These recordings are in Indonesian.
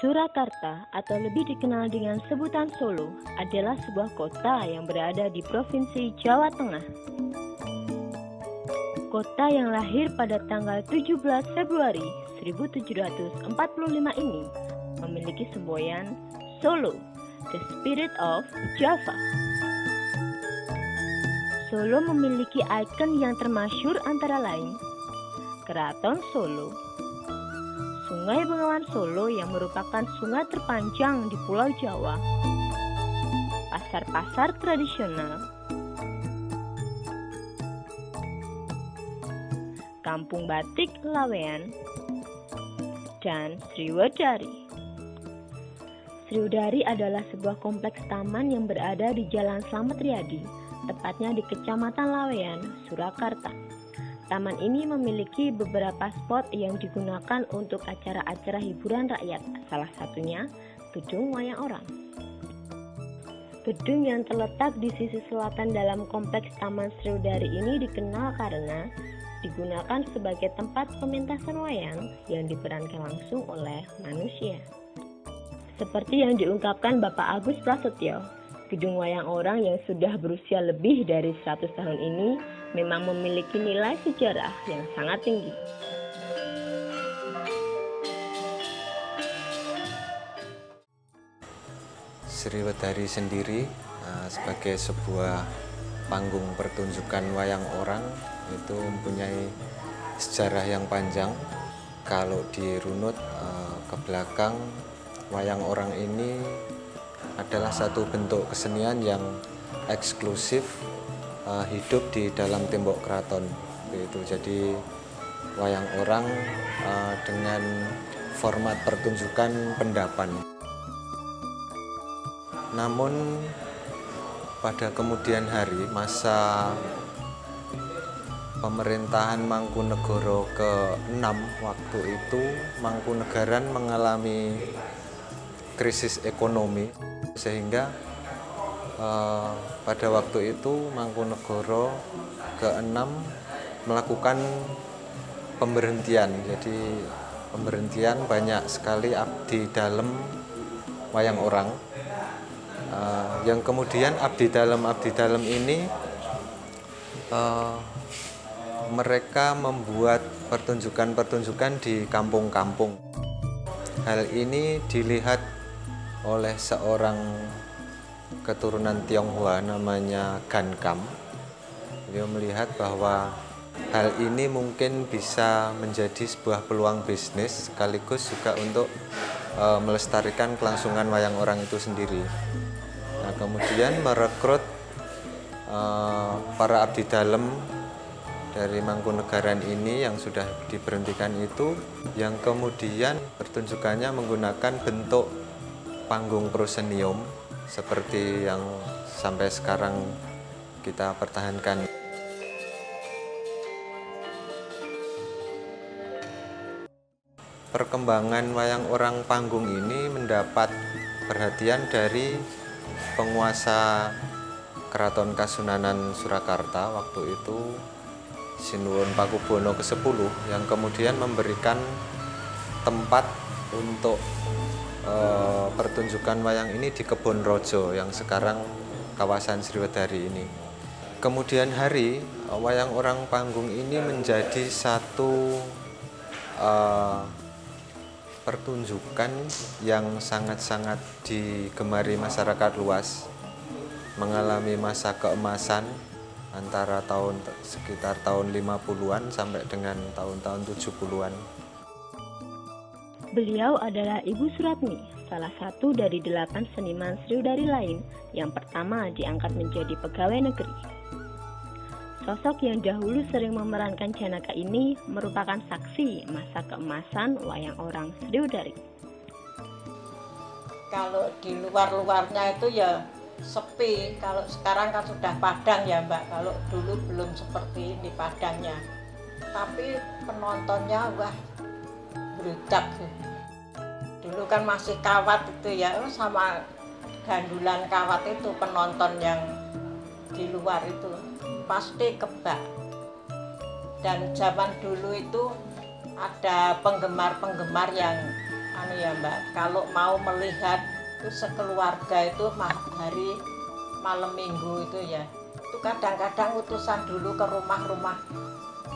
Surakarta atau lebih dikenal dengan sebutan Solo adalah sebuah kota yang berada di Provinsi Jawa Tengah. Kota yang lahir pada tanggal 17 Februari 1745 ini memiliki semboyan Solo, the spirit of Java. Solo memiliki ikon yang termasyhur antara lain Keraton Solo, Sungai Bengawan Solo yang merupakan sungai terpanjang di Pulau Jawa, pasar-pasar tradisional, Kampung Batik Lawean, dan Sriwedari. Sriwedari adalah sebuah kompleks taman yang berada di Jalan Slamet Riyadi, tepatnya di Kecamatan Lawean, Surakarta. Taman ini memiliki beberapa spot yang digunakan untuk acara-acara hiburan rakyat, salah satunya Gedung Wayang Orang. Gedung yang terletak di sisi selatan dalam kompleks Taman Sriwedari ini dikenal karena digunakan sebagai tempat pementasan wayang yang diperankan langsung oleh manusia. Seperti yang diungkapkan Bapak Agus Prasetyo, Gedung Wayang Orang yang sudah berusia lebih dari 100 tahun ini memang memiliki nilai sejarah yang sangat tinggi. Sriwedari sendiri sebagai sebuah panggung pertunjukan wayang orang itu mempunyai sejarah yang panjang. Kalau dirunut ke belakang, wayang orang ini adalah satu bentuk kesenian yang eksklusif hidup di dalam tembok keraton. Jadi wayang orang dengan format pertunjukan pendapan. Namun pada kemudian hari masa pemerintahan Mangkunegoro ke-6 waktu itu Mangkunegaran mengalami krisis ekonomi sehingga pada waktu itu Mangkunegoro ke-6 melakukan pemberhentian. Jadi pemberhentian banyak sekali abdi dalam wayang orang. Yang kemudian abdi dalam ini mereka membuat pertunjukan-pertunjukan di kampung-kampung. Hal ini dilihat oleh seorang keturunan Tionghoa namanya Gan Kam. Beliau melihat bahwa hal ini mungkin bisa menjadi sebuah peluang bisnis sekaligus juga untuk melestarikan kelangsungan wayang orang itu sendiri. Nah, kemudian merekrut para abdi dalam dari Mangkunegaran ini yang sudah diberhentikan itu, yang kemudian pertunjukannya menggunakan bentuk panggung prosenium seperti yang sampai sekarang kita pertahankan. Perkembangan wayang orang panggung ini mendapat perhatian dari penguasa Keraton Kasunanan Surakarta waktu itu, Sinuwun Pakubono ke-10, yang kemudian memberikan tempat untuk pertunjukan wayang ini di Kebon Rojo yang sekarang kawasan Sriwedari ini. Kemudian hari wayang orang panggung ini menjadi satu pertunjukan yang sangat-sangat digemari masyarakat luas, mengalami masa keemasan antara sekitar tahun 50-an sampai dengan tahun-tahun 70-an. Beliau adalah Ibu Suratmi, salah satu dari 8 seniman Sriwedari lain yang pertama diangkat menjadi pegawai negeri. Sosok yang dahulu sering memerankan Janaka ini merupakan saksi masa keemasan wayang orang Sriwedari. Kalau di luar-luarnya itu ya sepi, kalau sekarang kan sudah padang ya Mbak, kalau dulu belum seperti ini padangnya. Tapi penontonnya wah berudak. Dulu kan masih kawat itu ya, sama gandulan kawat itu penonton yang di luar itu pasti kebak. Dan zaman dulu itu ada penggemar-penggemar yang anu ya Mbak, kalau mau melihat itu sekeluarga itu hari malam minggu itu ya, itu kadang-kadang utusan dulu ke rumah-rumah,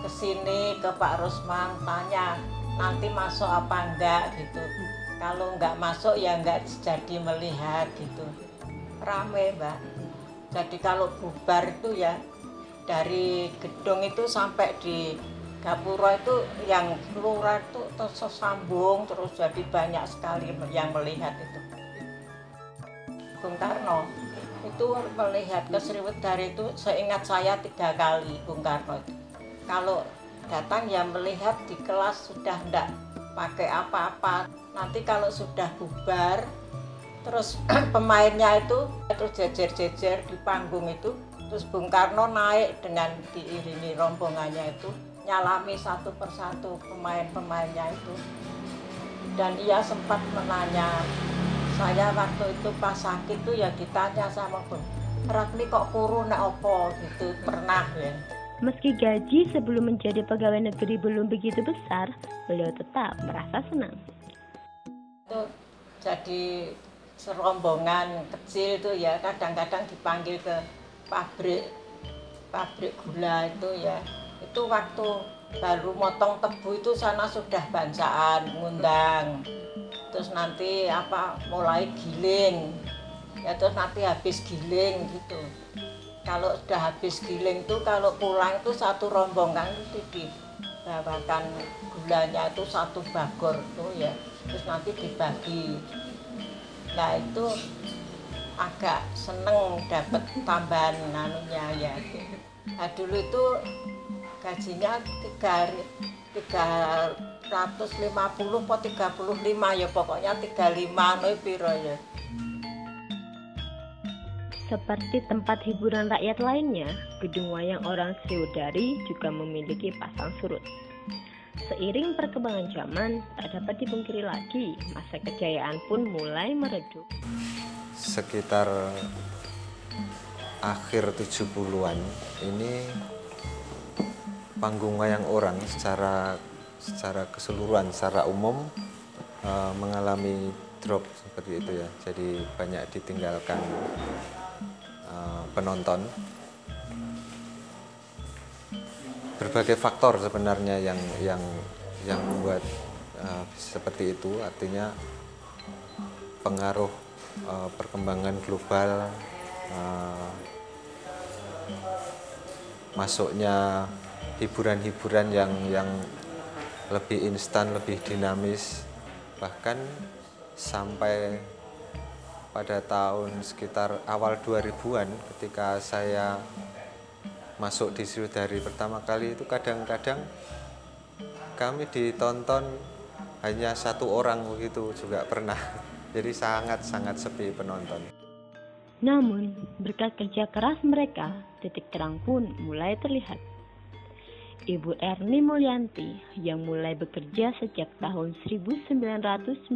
ke sini ke Pak Rusman tanya nanti masuk apa enggak gitu. Kalau enggak masuk ya enggak jadi melihat gitu. Rame Mbak. Jadi kalau bubar itu ya dari gedung itu sampai di Gapura itu yang keluar itu tersambung terus, jadi banyak sekali yang melihat itu. Bung Karno itu melihat ke Sriwedari itu seingat saya 3 kali Bung Karno itu. Kalau datang ya melihat di kelas sudah enggak pakai apa-apa. Nanti kalau sudah bubar terus pemainnya itu terus jejer-jejer di panggung itu, terus Bung Karno naik dengan diiringi rombongannya itu nyalami satu persatu pemain-pemainnya itu. Dan ia sempat menanya saya waktu itu pas sakit tuh ya, ditanya sama Bung Ratmi kok kuru nek opo gitu, pernah ya. Meski gaji sebelum menjadi pegawai negeri belum begitu besar, beliau tetap merasa senang. Itu jadi serombongan kecil tuh ya, kadang-kadang dipanggil ke pabrik gula itu ya. Itu waktu baru motong tebu itu sana sudah bancaan ngundang, terus nanti mulai giling ya, terus nanti habis giling gitu. Kalau sudah habis giling tuh kalau pulang itu satu rombongan itu dibawakan gulanya itu 1 bagor tuh ya, terus nanti dibagi. Nah itu agak seneng dapat tambahan anunya ya. Nah dulu itu gajinya 350 atau 35 ya, pokoknya 35 no piro ya. Seperti tempat hiburan rakyat lainnya, gedung wayang orang Sriwedari juga memiliki pasang surut. Seiring perkembangan zaman, tak dapat dipungkiri lagi, masa kejayaan pun mulai meredup. Sekitar akhir 70-an ini panggung wayang orang secara keseluruhan, secara umum mengalami drop seperti itu ya. Jadi banyak ditinggalkan penonton. Berbagai faktor sebenarnya yang membuat seperti itu, artinya pengaruh perkembangan global, masuknya hiburan-hiburan yang lebih instan, lebih dinamis, bahkan sampai pada tahun sekitar awal 2000-an ketika saya masuk di Sriwedari pertama kali itu kadang-kadang kami ditonton hanya 1 orang begitu juga pernah. Jadi sangat-sangat sepi penonton. Namun, berkat kerja keras mereka, titik terang pun mulai terlihat. Ibu Erni Mulyanti yang mulai bekerja sejak tahun 1991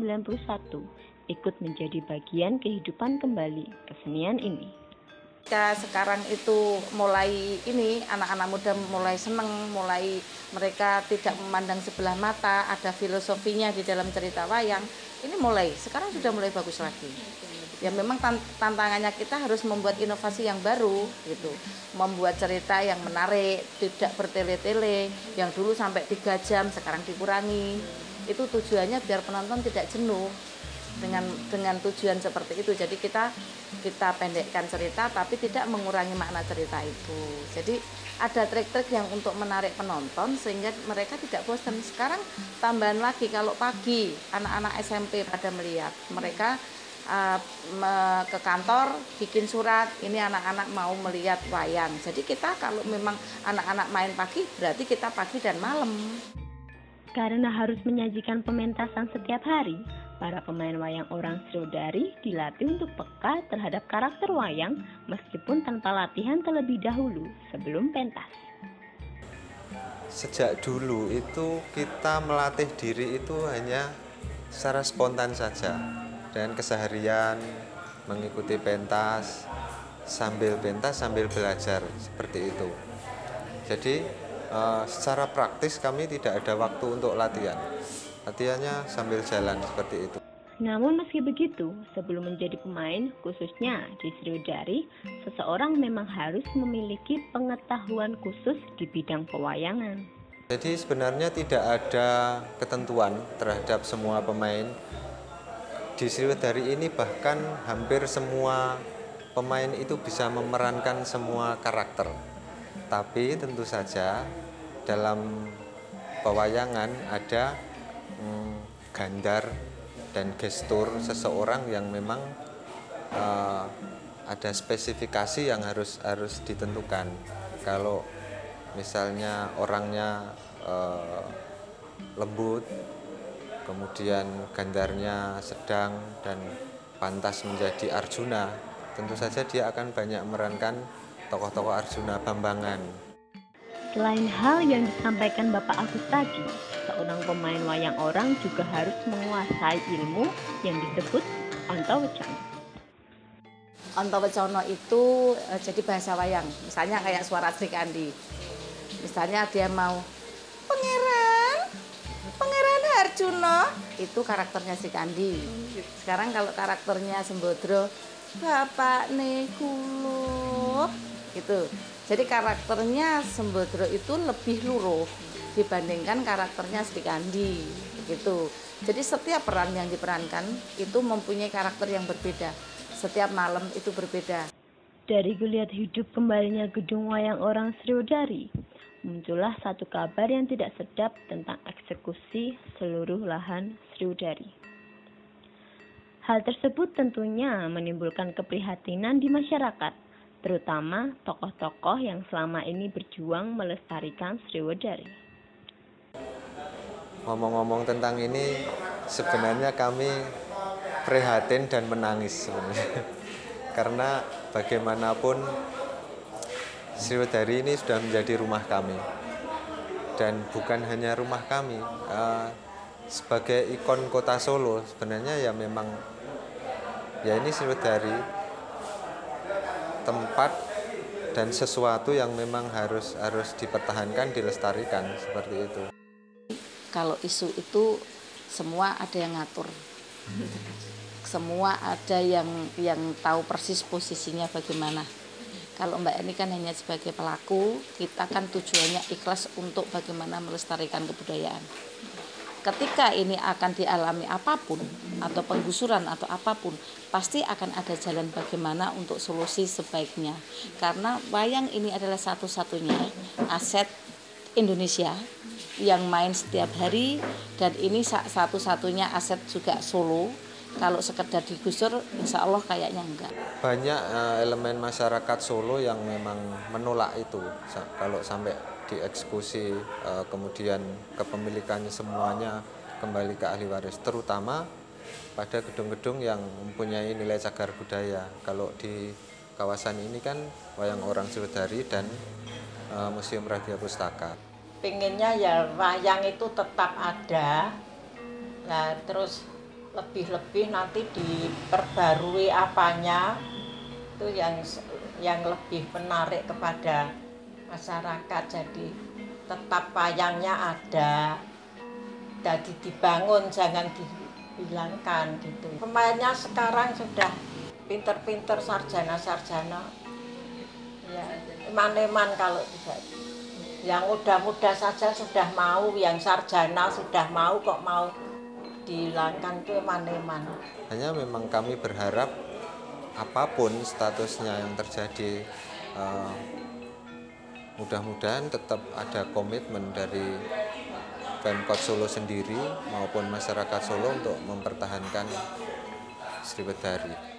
ikut menjadi bagian kehidupan kembali kesenian ini. Sekarang itu mulai anak-anak muda mulai seneng, mulai mereka tidak memandang sebelah mata, ada filosofinya di dalam cerita wayang. Ini sekarang sudah mulai bagus lagi. Ya memang tantangannya kita harus membuat inovasi yang baru gitu. Membuat cerita yang menarik, tidak bertele-tele, yang dulu sampai 3 jam sekarang dikurangi. Itu tujuannya biar penonton tidak jenuh. Dengan tujuan seperti itu, jadi kita pendekkan cerita tapi tidak mengurangi makna cerita itu. Jadi ada trik-trik yang untuk menarik penonton sehingga mereka tidak bosan. Sekarang tambahan lagi, kalau pagi anak-anak SMP pada melihat, mereka ke kantor bikin surat, ini anak-anak mau melihat wayang. Jadi kita kalau memang anak-anak main pagi, berarti kita pagi dan malam. Karena harus menyajikan pementasan setiap hari, para pemain wayang orang Sriwedari dilatih untuk peka terhadap karakter wayang meskipun tanpa latihan terlebih dahulu sebelum pentas. Sejak dulu itu kita melatih diri itu hanya secara spontan saja, dengan keseharian mengikuti pentas sambil belajar seperti itu. Jadi secara praktis kami tidak ada waktu untuk latihan, latihannya sambil jalan seperti itu. Namun meski begitu, sebelum menjadi pemain, khususnya di Sriwedari, seseorang memang harus memiliki pengetahuan khusus di bidang pewayangan. Jadi sebenarnya tidak ada ketentuan terhadap semua pemain. Di Sriwedari ini bahkan hampir semua pemain itu bisa memerankan semua karakter. Tapi tentu saja dalam pewayangan ada gandar dan gestur seseorang yang memang ada spesifikasi yang harus ditentukan. Kalau misalnya orangnya lembut, kemudian gandarnya sedang dan pantas menjadi Arjuna, tentu saja dia akan banyak memerankan tokoh-tokoh Arjuna Bambangan. Selain hal yang disampaikan Bapak Agus tadi, seorang pemain wayang orang juga harus menguasai ilmu yang disebut Antawecono. Antawecono itu jadi bahasa wayang, misalnya kayak suara Sri Kandi. Misalnya dia mau Pangeran Arjuna, itu karakternya Sri Kandi. Sekarang kalau karakternya Sembodro, Bapak Nekulo, gitu. Jadi karakternya Sembodro itu lebih luruh dibandingkan karakternya Sri Kandi, begitu. Jadi setiap peran yang diperankan itu mempunyai karakter yang berbeda. Setiap malam itu berbeda. Dari geliat hidup kembalinya gedung wayang orang Sriwedari, muncullah satu kabar yang tidak sedap tentang eksekusi seluruh lahan Sriwedari. Hal tersebut tentunya menimbulkan keprihatinan di masyarakat, terutama tokoh-tokoh yang selama ini berjuang melestarikan Sriwedari. Ngomong-ngomong tentang ini, sebenarnya kami prihatin dan menangis sebenarnya. Karena bagaimanapun Sriwedari ini sudah menjadi rumah kami. Dan bukan hanya rumah kami, sebagai ikon kota Solo sebenarnya ya memang ya ini Sriwedari, tempat dan sesuatu yang memang harus dipertahankan, dilestarikan seperti itu. Kalau isu itu semua ada yang ngatur, semua ada yang tahu persis posisinya bagaimana. Kalau Mbak Eni kan hanya sebagai pelaku, kita kan tujuannya ikhlas untuk bagaimana melestarikan kebudayaan. Ketika ini akan dialami apapun atau penggusuran atau apapun, pasti akan ada jalan bagaimana untuk solusi sebaiknya. Karena wayang ini adalah satu-satunya aset Indonesia yang main setiap hari, dan ini satu-satunya aset juga Solo. Kalau sekedar digusur, insya Allah kayaknya enggak. Banyak elemen masyarakat Solo yang memang menolak itu. Kalau sampai dieksekusi, kemudian kepemilikannya semuanya kembali ke ahli waris, terutama pada gedung-gedung yang mempunyai nilai cagar budaya. Kalau di kawasan ini kan wayang orang Sriwedari dan Museum Radia Pustaka. Pinginnya ya wayang itu tetap ada, nah terus lebih-lebih nanti diperbarui apanya itu yang lebih menarik kepada masyarakat. Jadi tetap wayangnya ada, jadi dibangun, jangan dihilangkan gitu. Pemainnya sekarang sudah pinter-pinter, sarjana-sarjana, ya eman-eman. Kalau tidak, yang muda-muda saja sudah mau, yang sarjana sudah mau, kok mau dihilangkan, itu eman-eman. Hanya memang kami berharap apapun statusnya yang terjadi, mudah-mudahan tetap ada komitmen dari Pemkot Solo sendiri maupun masyarakat Solo untuk mempertahankan Sriwedari.